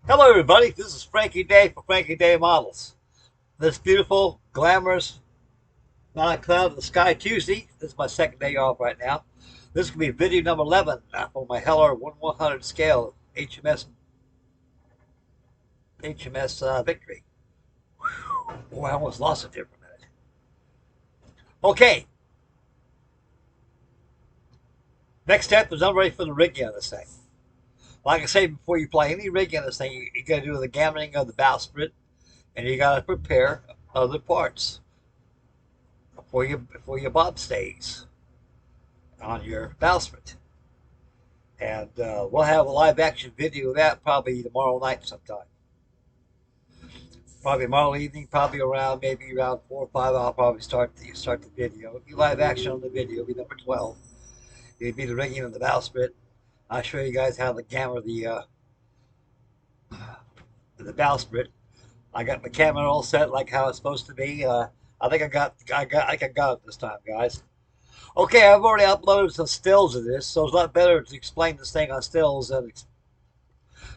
Hello, everybody. This is Frankie Day for Frankie Day Models. This beautiful, glamorous, not a cloud in the sky Tuesday. This is my second day off right now. This is going to be video number 11 for my Heller 1/100 scale HMS Victory. Oh, I almost lost it there for a minute. Okay, next step is I'm ready for the rigging on this thing. Like I say, before you apply any rigging on this thing, you got to do the gammoning of the bowsprit, and you got to prepare other parts before your bob stays on your bowsprit. And we'll have a live action video of that probably tomorrow night sometime. Probably tomorrow evening, probably maybe around 4 or 5. I'll probably start the video. It'll be live action on the video. It'll be number 12. It'll be the rigging of the bowsprit. I'll show you guys how to gammer the bowsprit. I got my camera all set like how it's supposed to be. I think I got it this time, guys. Okay, I've already uploaded some stills of this, so it's a lot better to explain this thing on stills than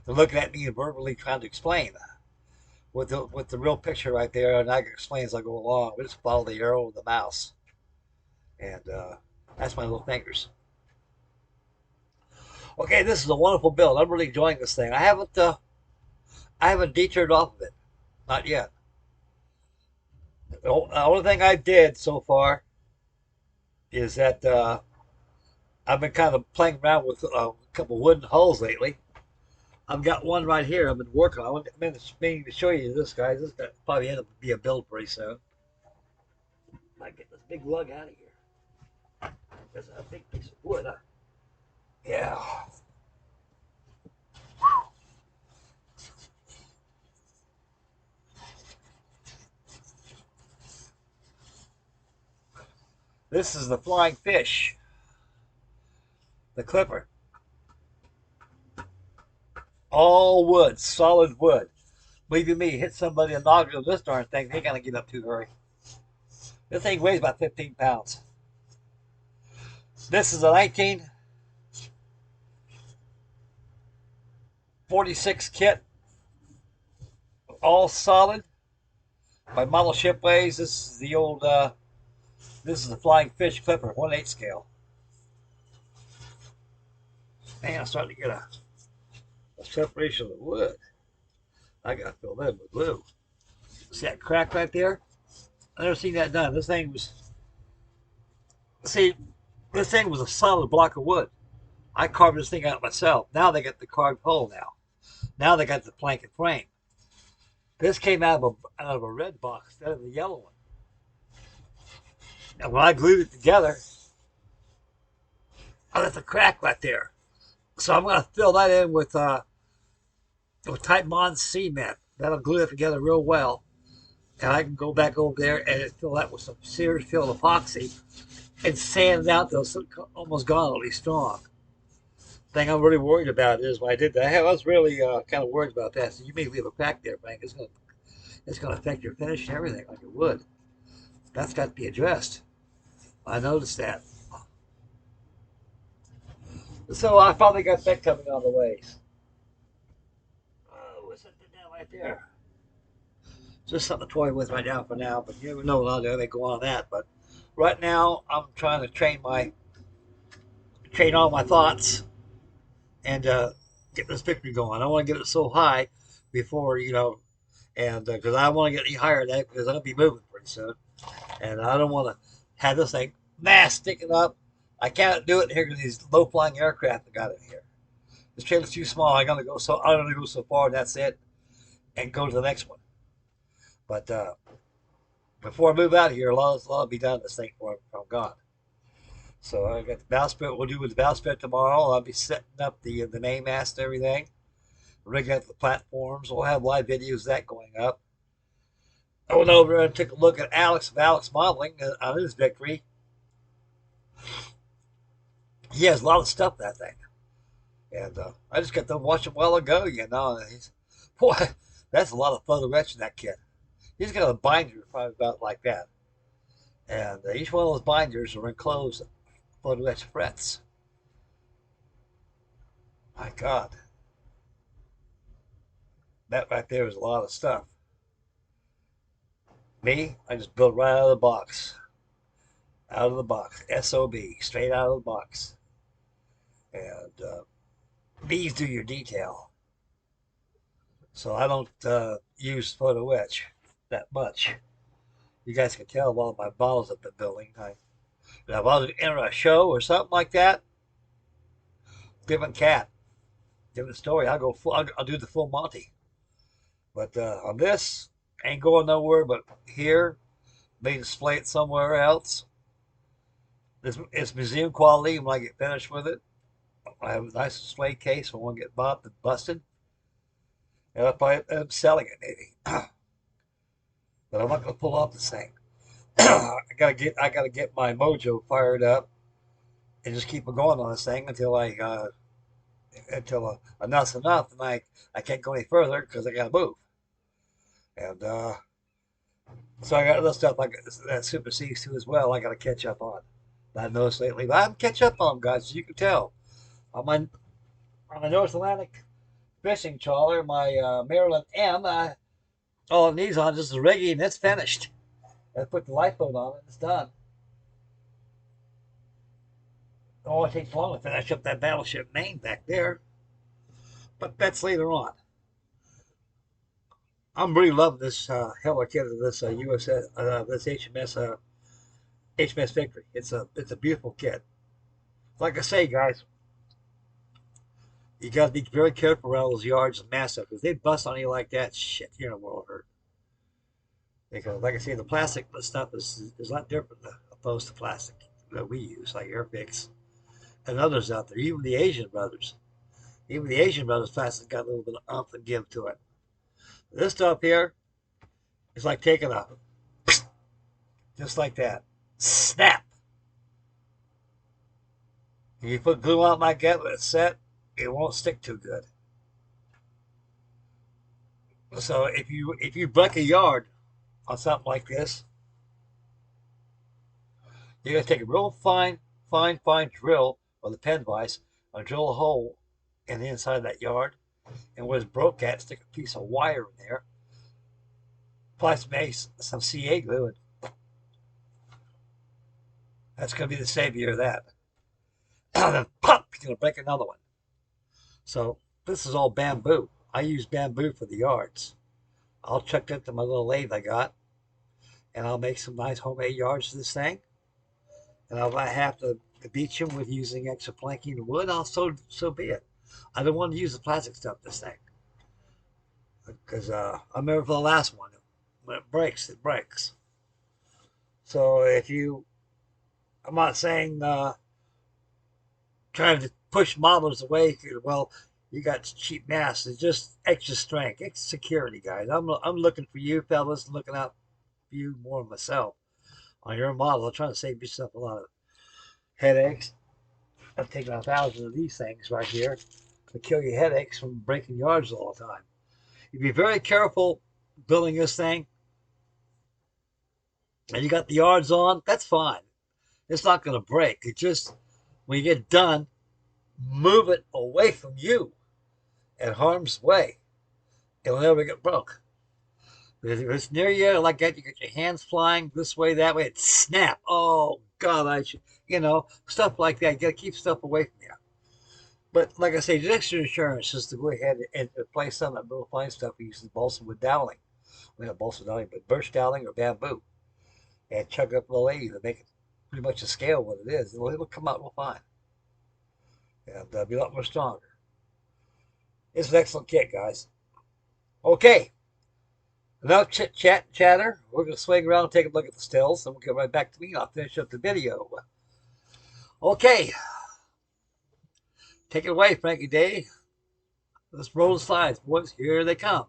looking at me and verbally trying to explain with the real picture right there, and I can explain as I go along. We just follow the arrow of the mouse, and that's my little fingers. Okay, this is a wonderful build. I'm really enjoying this thing. I haven't detoured off of it, not yet. The only thing I did so far is that I've been kind of playing around with a couple wooden hulls lately. I've got one right here I've been working on. I'm meaning to show you this, guys. This will probably end up to be a build pretty soon. Might get this big lug out of here. There's a big piece of wood. Yeah. This is the flying fish, the clipper. All wood, solid wood. Believe you me, hit somebody and knock on this darn thing, they ain't gonna get up too hurry. This thing weighs about 15 pounds. This is a 1946 kit, all solid. My model ship weighs. This is the old. This is the flying fish clipper, 1/8 scale. Man, I'm starting to get a separation of the wood. I gotta fill that with glue. See that crack right there? I never seen that done. See, this thing was a solid block of wood. I carved this thing out myself. Now they got the carved hole now. Now they got the plank and frame. This came out of a red box instead of the yellow one. And when I glued it together, I left a crack right there. So I'm going to fill that in with Type Bond cement. That'll glue it together real well. And I can go back over there and fill that with some Sears filled epoxy and sand it out till it's almost gone, strong. The thing I'm really worried about is when I did that, I was really kind of worried about that. So you may leave a crack there, Frank. It's going to affect your finish and everything like it would. That's got to be addressed. I noticed that. So I finally got that coming on the ways. Oh, what's that down right there? Just something to toy with right now for now, but you never know what I'll do. They go on that. But right now, I'm trying to train all my thoughts and get this picture going. I want to get it so high before and because I want to get any higher than that because I'm gonna be moving pretty soon, and I don't want to have this thing mass sticking up. I can't do it here because these low flying aircraft that got in here. This trailer's too small. I'm gonna go so far, and that's it, and go to the next one. But before I move out of here, a lot will be done in this thing before I'm gone. So I got the bowsprit. We'll do with the bowsprit tomorrow. I'll be setting up the mainmast and everything, rigging up the platforms. We'll have live videos of that going up. I went over and took a look at Alex Modeling on his Victory. He has a lot of stuff in that thing, and I just got to watch him a while ago. And boy, that's a lot of photo etching that kid. He's got a binder probably about like that, and each one of those binders are enclosed photo etched frets. My God. That right there is a lot of stuff. Me, I just build right out of the box. Out of the box. SOB. Straight out of the box. And these do your detail. So I don't use photo etch that much. You guys can tell all my models I've been building. If I was to enter a show or something like that, different cat, different story. I'll go full. I'll do the full Monty. But on this, ain't going nowhere but here. May display it somewhere else. It's museum quality when I get finished with it. I have a nice display case when I want to get bopped and busted. And I'll probably end up selling it maybe. But I'm not gonna pull off this thing. I gotta get my mojo fired up and just keep it going on this thing until enough's enough, and I can't go any further because I gotta move. And so I got other stuff like that supersedes too as well. I gotta catch up on. I've noticed lately, but I haven't catch up on them, guys. As you can tell, on my North Atlantic fishing trawler, my Maryland M. All it needs on just a rigging, and it's finished. I put the lifeboat on it, it's done. Oh, it takes long to finish up that battleship Maine back there, but that's later on. I'm really loving this hella kit of this USS, this HMS Victory. It's a beautiful kit. Like I say, guys, you got to be very careful around those yards and mass stuff. If they bust on you like that, shit, you're in a world of hurt. Because, like I say, the plastic stuff is a lot different opposed to plastic that we use, like Airfix and others out there. Even the Asian brothers. Even the Asian brothers plastic got a little bit of umph and give to it. This stuff here is like taking a just like that. Snap. If you put glue on it like that when it's set, it won't stick too good. So if you break a yard on something like this, you're gonna take a real fine drill with a pen vise and drill a hole in the inside of that yard, and where it's broke at, stick a piece of wire in there, apply some CA glue, and that's gonna be the savior of that. And then pop, you're gonna break another one. So this is all bamboo. I use bamboo for the yards. I'll chuck that to my little lathe I got, and I'll make some nice homemade yards to this thing. And if I have to beach them with using extra planking and wood, so be it. I don't want to use the plastic stuff this thing because I remember for the last one, when it breaks, it breaks. So I'm not saying trying to push models away. Well, you got cheap mass. It's just extra strength, extra security, guys. I'm looking for you fellas, looking out for you more myself on your model. I'm trying to save yourself a lot of headaches. I've taken 1,000 of these things right here to kill your headaches from breaking yards all the time. You be very careful building this thing, and you got the yards on. That's fine. It's not going to break. It just when you get done, move it away from you at harm's way. It'll never get broke. Because if it's near you like that, you get your hands flying this way, that way, it snap. Oh God, stuff like that. You got to keep stuff away from you. But like I say, the extra insurance is to go ahead and replace some of that real fine stuff we use to balsa wood doweling. We have balsa doweling, but birch doweling or bamboo, and chug up the lathe and make it pretty much a scale what it is. It'll come out real fine and be a lot more stronger. It's an excellent kit, guys. Okay, enough chatter. We're going to swing around and take a look at the stills, and we'll get right back to me, and I'll finish up the video. Okay, take it away, Frankie Day. Let's roll the slides, boys. Here they come.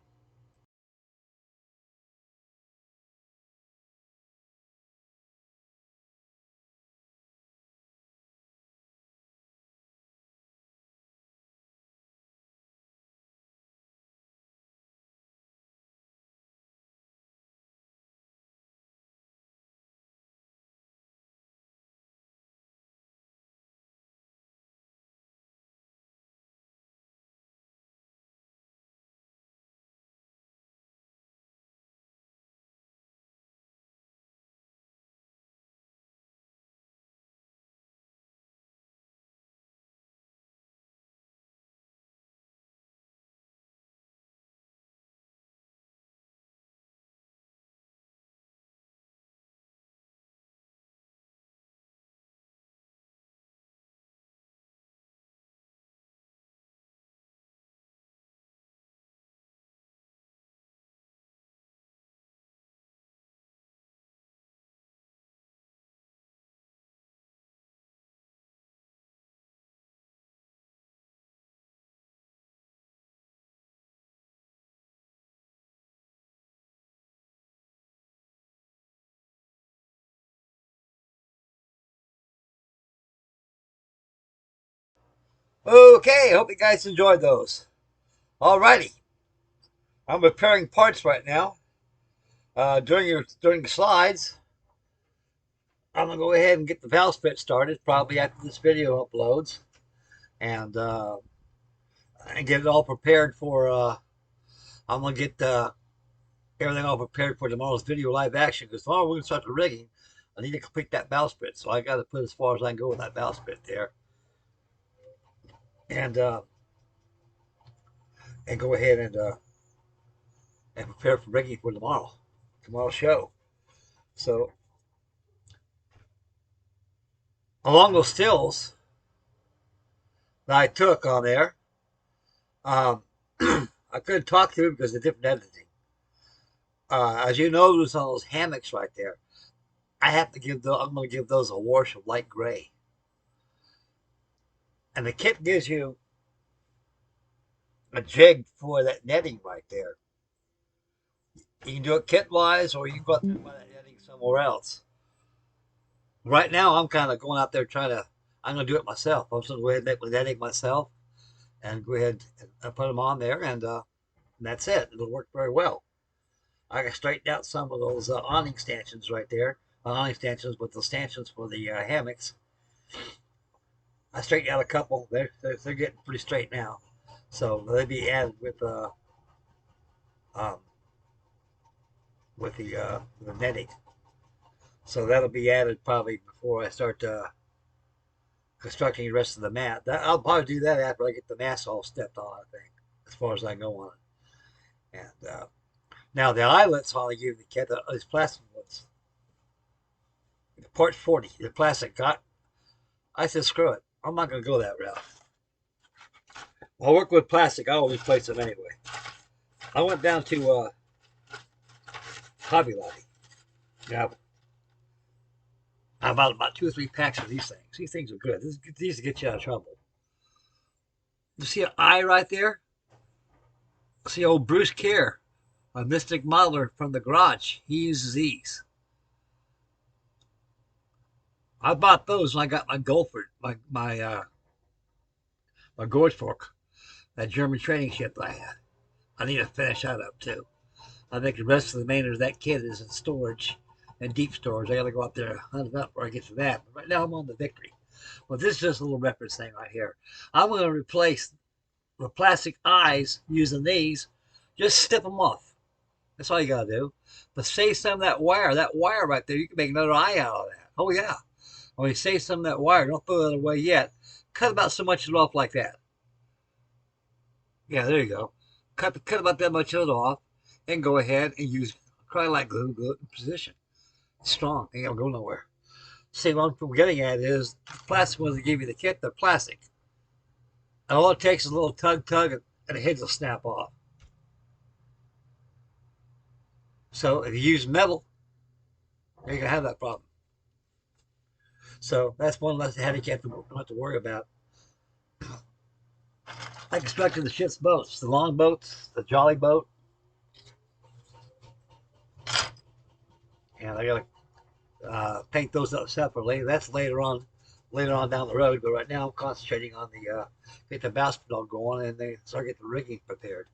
Okay, I hope you guys enjoyed those. Alrighty, I'm repairing parts right now. During the slides, I'm gonna go ahead and get the valve split started. Probably after this video uploads, and get it all prepared for. I'm gonna get everything all prepared for tomorrow's video live action because tomorrow we're gonna start the rigging. I need to complete that valve split, so I got to put as far as I can go with that valve split there, and uh, and go ahead and prepare for rigging for tomorrow's show. So along those stills that I took on there, um, I couldn't talk to it because of different editing. As you notice on those hammocks right there, I'm going to give those a wash of light gray. And the kit gives you a jig for that netting right there. You can do it kit wise, or you can go out there and buy that netting somewhere else. Right now, I'm kind of going out there trying to. I'm going to do it myself. I'm just going to go ahead and make my netting myself, and go ahead and put them on there, and that's it. It'll work very well. I straightened out some of those awning stanchions right there. Awning stanchions with the stanchions for the hammocks. I straightened out a couple. They're getting pretty straight now, so they'll be added um, with the netting. So that'll be added probably before I start constructing the rest of the mat. I'll probably do that after I get the mast all stepped on. I think as far as I go on it. And now the eyelets I'll give the kit these plastic ones. Part 40, the plastic. I said screw it. I'm not going to go that route. I'll work with plastic. I'll replace them anyway. I went down to Hobby Lobby. Yeah, I bought about 2 or 3 packs of these things. These things are good. These get you out of trouble. You see an eye right there? See old Bruce Kerr, a Mystic modeler from the garage. He uses these. I bought those when I got my Goldford, my Gorge Fork, that German training ship that I had. I need to finish that up too. I think the rest of the remainder of that kit is in storage and deep storage. I got to go out there and hunt it up where I get to that. But right now I'm on the Victory. Well, this is just a little reference thing right here. I'm going to replace the plastic eyes using these. Just snip them off. That's all you got to do. But save some of that wire right there, you can make another eye out of that. Oh, yeah. When you save some of that wire, don't throw that away yet. Cut about so much of it off like that. Yeah, there you go. Cut about that much of it off and go ahead and use Cryolite glue, glue it in position. It's strong. Ain't gonna go nowhere. See, what I'm getting at is the plastic ones that give you the kit, they're plastic. And all it takes is a little tug, and the heads will snap off. So if you use metal, you're gonna have that problem. So that's one less headache you don't have to worry about. I constructed the ship's boats, the long boats, the jolly boat, and I gotta paint those up separately. That's later on down the road. But right now, I'm concentrating on the get the basket all going and they start getting the rigging prepared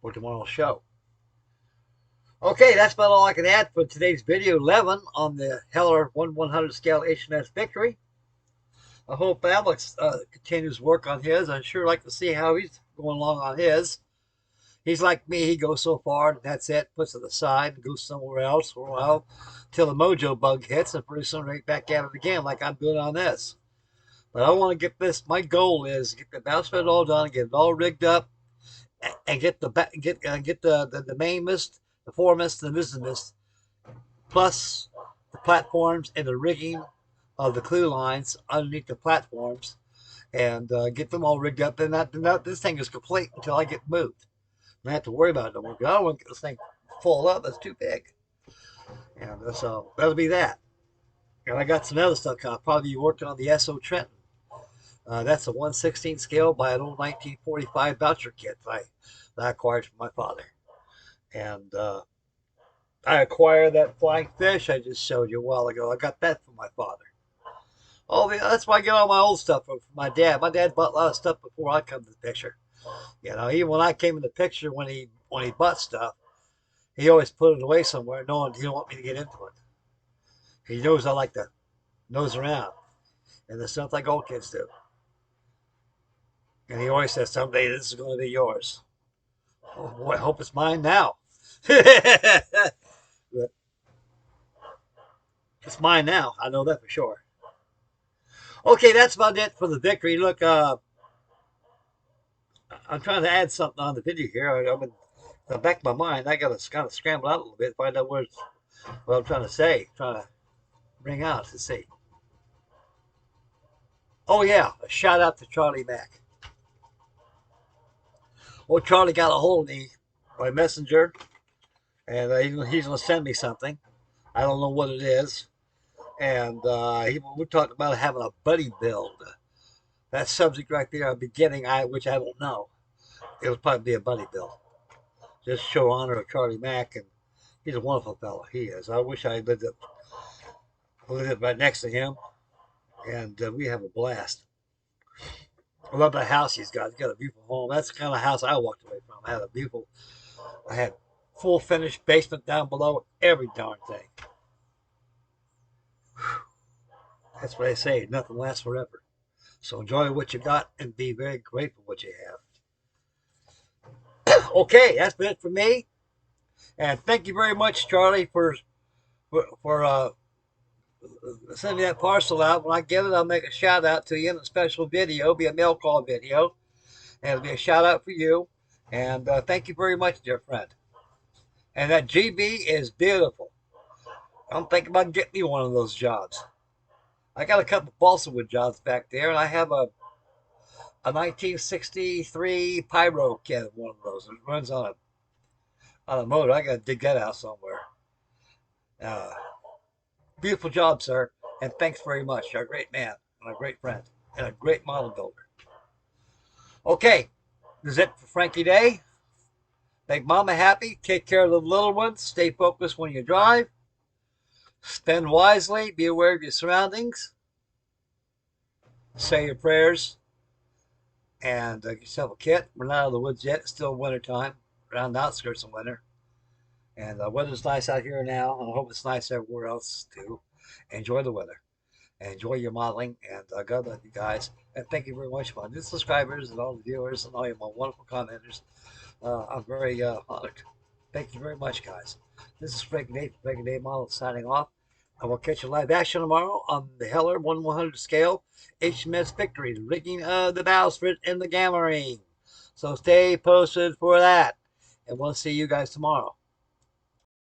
for tomorrow's show. Okay, that's about all I can add for today's video 11 on the Heller 1/100 scale HMS Victory. I hope Alex continues work on his. I'd sure like to see how he's going along on his. He's like me, he goes so far, and that's it, puts it aside, and goes somewhere else for a while, till the mojo bug hits, and pretty soon right back at it again, like I'm doing on this. But I want to get this, my goal is to get the bow spread all done, get it all rigged up, and get the main mist, the foremast, and the mizzen mist, plus the platforms and the rigging of the clue lines underneath the platforms, and get them all rigged up. And this thing is complete until I get moved. I don't have to worry about it no more. I don't want to get this thing full up. It's too big. And so that'll be that. And I got some other stuff. I'll probably be working on the SO Trenton. That's a 1/16 scale by an old 1945 voucher kit that I acquired from my father. And I acquired that flying fish I just showed you a while ago. I got that from my father. Oh, yeah, that's why I get all my old stuff from my dad. My dad bought a lot of stuff before I come to the picture. You know, even when I came in the picture, when he bought stuff, he always put it away somewhere, knowing he didn't want me to get into it. He knows I like to nose around, and the stuff like old kids do. And he always says, "Someday this is going to be yours." Oh boy, I hope it's mine now. But it's mine now. I know that for sure. Okay, that's about it for the victory. Look, I'm trying to add something on the video here. I'm in the back of my mind. I got to kind of scramble out a little bit, find out what I'm trying to say, trying to bring out to see. Oh yeah, a shout out to Charlie Mack. Well, Charlie got a hold of me by messenger, and he's going to send me something. I don't know what it is, and we're talking about having a buddy build. That subject right there, I'm beginning, which I don't know. It'll probably be a buddy build. Just show honor of Charlie Mack, and he's a wonderful fellow. He is. I wish I lived right next to him, and we have a blast. I love the house he's got. He's got a beautiful home. That's the kind of house I walked away from. I had full finished basement down below, every darn thing. That's what I say. Nothing lasts forever. So enjoy what you got and be very grateful for what you have. Okay, that's been it for me. And thank you very much, Charlie, for sending that parcel out. When I get it, I'll make a shout out to you in a special video. It'll be a mail call video, and it'll be a shout out for you. And thank you very much, dear friend. And that GB is beautiful. I'm thinking about getting me one of those jobs. I got a couple balsa wood jobs back there, and I have a 1963 Pyro kit of one of those. It runs on a motor. I got to dig that out somewhere. Uh, Beautiful job, sir, and thanks very much. You're a great man and a great friend and a great model builder. Okay, this is it for Frankie Day. Make mama happy. Take care of the little ones. Stay focused when you drive. Spend wisely. Be aware of your surroundings. Say your prayers. And get yourself a kit. We're not out of the woods yet. It's still winter time. Around the outskirts of winter. And the weather's nice out here now. And I hope it's nice everywhere else too. Enjoy the weather. And enjoy your modeling. And God bless you guys. And thank you very much, my new subscribers and all the viewers and all your wonderful commenters. I'm very honored. Thank you very much, guys. This is Frankie Day, Frankie Day Model, signing off. I will catch you live action tomorrow on the Heller 1/100 scale HMS Victory, the rigging of the bowsprit and the gamma ring. So stay posted for that. And we'll see you guys tomorrow.